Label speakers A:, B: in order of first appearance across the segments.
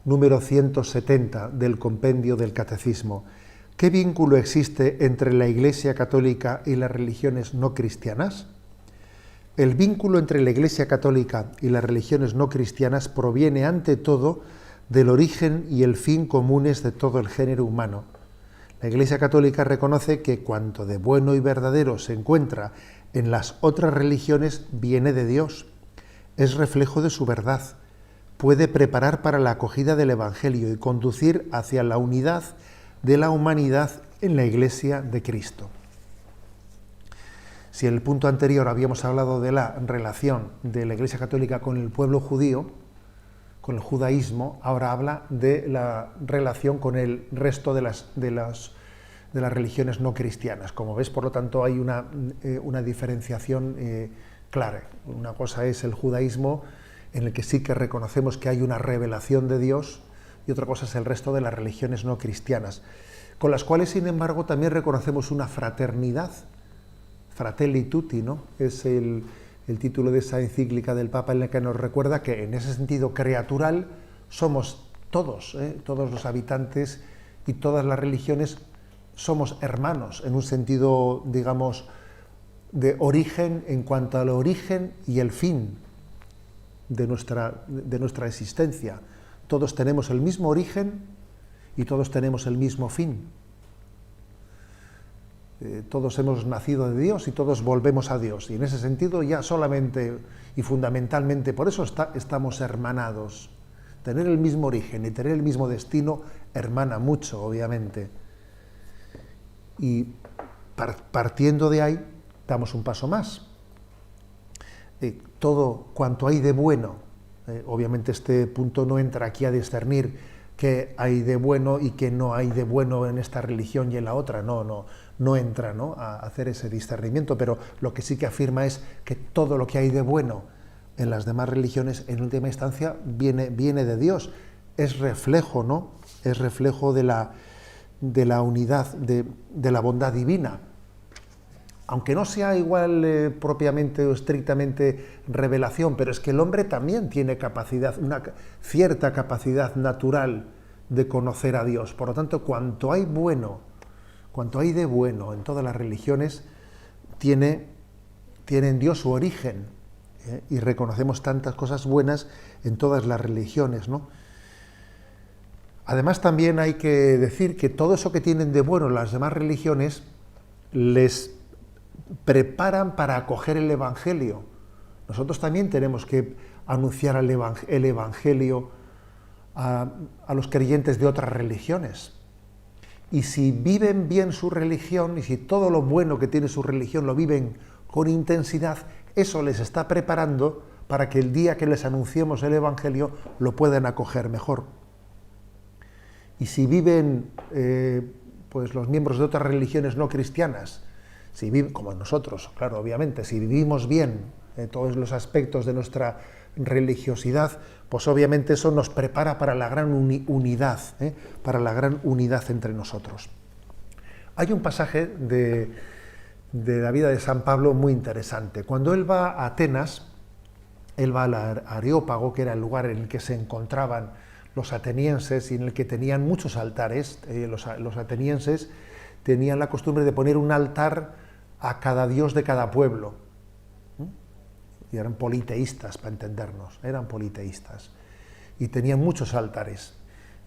A: número 170 del Compendio del Catecismo. ¿Qué vínculo existe entre la Iglesia Católica y las religiones no cristianas? El vínculo entre la Iglesia Católica y las religiones no cristianas proviene ante todo del origen y el fin comunes de todo el género humano. La Iglesia Católica reconoce que cuanto de bueno y verdadero se encuentra en las otras religiones viene de Dios, es reflejo de su verdad, puede preparar para la acogida del Evangelio y conducir hacia la unidad de la humanidad en la Iglesia de Cristo. Si en el punto anterior habíamos hablado de la relación de la Iglesia Católica con el pueblo judío, con el judaísmo, ahora habla de la relación con el resto de las religiones no cristianas. Como ves, por lo tanto, hay una diferenciación clara. Una cosa es el judaísmo, en el que sí que reconocemos que hay una revelación de Dios, y otra cosa es el resto de las religiones no cristianas, con las cuales, sin embargo, también reconocemos una fraternidad. Fratelli tutti, ¿no? Es el título de esa encíclica del Papa, en la que nos recuerda que en ese sentido creatural somos todos, todos los habitantes y todas las religiones somos hermanos, en un sentido, digamos, de origen en cuanto al origen y el fin de nuestra existencia. Todos tenemos el mismo origen y todos tenemos el mismo fin. Todos hemos nacido de Dios y todos volvemos a Dios. Y en ese sentido ya solamente y fundamentalmente por eso estamos hermanados. Tener el mismo origen y tener el mismo destino hermana mucho, obviamente. Y partiendo de ahí, damos un paso más. Todo cuanto hay de bueno, obviamente este punto no entra aquí a discernir qué hay de bueno y qué no hay de bueno en esta religión y en la otra, no entra, ¿no?, a hacer ese discernimiento, pero lo que sí que afirma es que todo lo que hay de bueno en las demás religiones, en última instancia, viene de Dios, es reflejo, ¿no?, es reflejo de la unidad, de la bondad divina. Aunque no sea igual propiamente o estrictamente revelación, pero es que el hombre también tiene capacidad, una cierta capacidad natural de conocer a Dios. Por lo tanto, cuanto hay de bueno en todas las religiones, tiene en Dios su origen, y reconocemos tantas cosas buenas en todas las religiones, ¿no? Además, también hay que decir que todo eso que tienen de bueno las demás religiones les preparan para acoger el Evangelio. Nosotros también tenemos que anunciar el Evangelio a los creyentes de otras religiones. Y si viven bien su religión, y si todo lo bueno que tiene su religión lo viven con intensidad, eso les está preparando para que el día que les anunciemos el Evangelio lo puedan acoger mejor. Y si viven pues los miembros de otras religiones no cristianas, si viven, como nosotros, claro, obviamente, si vivimos bien todos los aspectos de nuestra religiosidad, pues obviamente eso nos prepara para la gran unidad, para la gran unidad entre nosotros. Hay un pasaje de la vida de San Pablo muy interesante. Cuando él va a Atenas, él va al Areópago, que era el lugar en el que se encontraban los atenienses y en el que tenían muchos altares. Los atenienses tenían la costumbre de poner un altar a cada dios de cada pueblo. Y eran politeístas, para entendernos, eran politeístas. Y tenían muchos altares.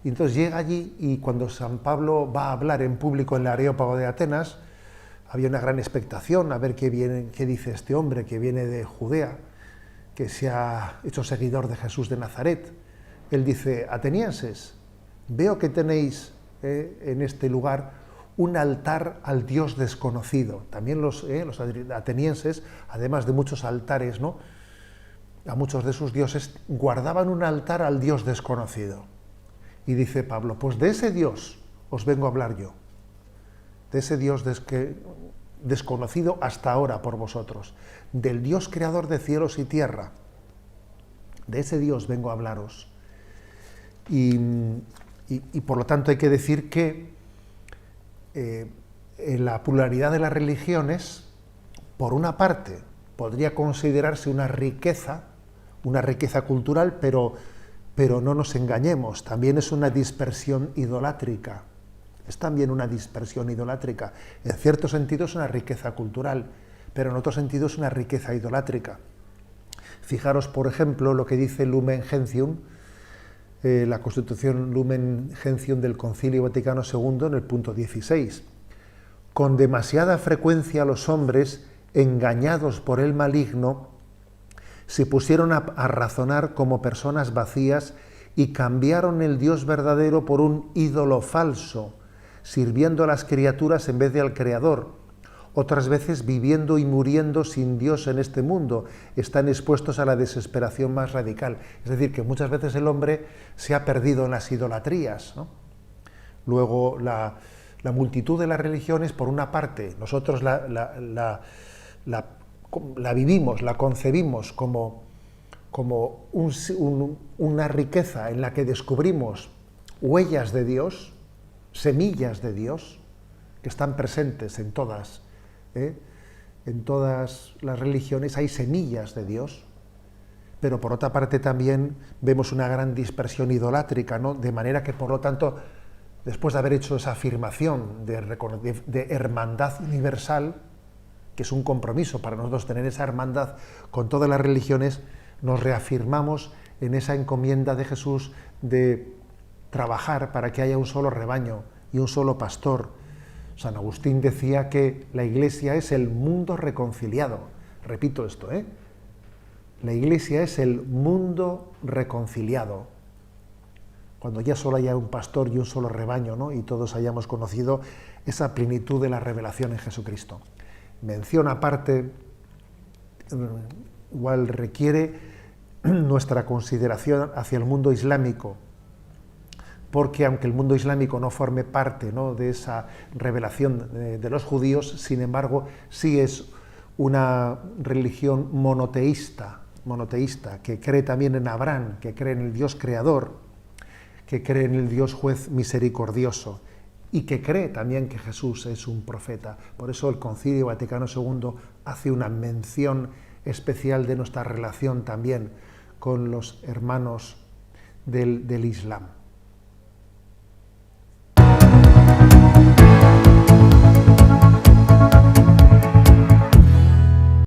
A: Y entonces llega allí, y cuando San Pablo va a hablar en público en el Areópago de Atenas, había una gran expectación a ver qué dice este hombre que viene de Judea, que se ha hecho seguidor de Jesús de Nazaret. Él dice: atenienses, veo que tenéis en este lugar un altar al Dios desconocido. También los atenienses, además de muchos altares, ¿no?, a muchos de sus dioses, guardaban un altar al Dios desconocido. Y dice Pablo: pues de ese Dios os vengo a hablar yo, de ese Dios desconocido hasta ahora por vosotros, del Dios creador de cielos y tierra. De ese Dios vengo a hablaros. Y por lo tanto hay que decir que en la pluralidad de las religiones, por una parte, podría considerarse una riqueza cultural, pero pero no nos engañemos, también es una dispersión idolátrica. Es también una dispersión idolátrica. En cierto sentido es una riqueza cultural, pero en otro sentido es una riqueza idolátrica. Fijaros, por ejemplo, lo que dice Lumen Gentium, la Constitución Lumen Gentium del Concilio Vaticano II, en el punto 16. Con demasiada frecuencia los hombres, engañados por el maligno, se pusieron a razonar como personas vacías y cambiaron el Dios verdadero por un ídolo falso, sirviendo a las criaturas en vez de al Creador. Otras veces, viviendo y muriendo sin Dios en este mundo, están expuestos a la desesperación más radical. Es decir, que muchas veces el hombre se ha perdido en las idolatrías, ¿no? Luego, la multitud de las religiones, por una parte, nosotros la vivimos, la concebimos como una riqueza en la que descubrimos huellas de Dios, semillas de Dios, que están presentes en todas las religiones, hay semillas de Dios, pero por otra parte también vemos una gran dispersión idolátrica, ¿no? De manera que, por lo tanto, después de haber hecho esa afirmación de hermandad universal, que es un compromiso para nosotros tener esa hermandad con todas las religiones, nos reafirmamos en esa encomienda de Jesús de trabajar para que haya un solo rebaño y un solo pastor. San Agustín decía que la Iglesia es el mundo reconciliado. Repito esto, la Iglesia es el mundo reconciliado. Cuando ya solo haya un pastor y un solo rebaño, ¿no? Y todos hayamos conocido esa plenitud de la revelación en Jesucristo. Mención aparte, igual requiere nuestra consideración hacia el mundo islámico, porque aunque el mundo islámico no forme parte, ¿no?, de esa revelación de los judíos, sin embargo, sí es una religión monoteísta, que cree también en Abraham, que cree en el Dios creador, que cree en el Dios juez misericordioso y que cree también que Jesús es un profeta. Por eso el Concilio Vaticano II hace una mención especial de nuestra relación también con los hermanos del Islam.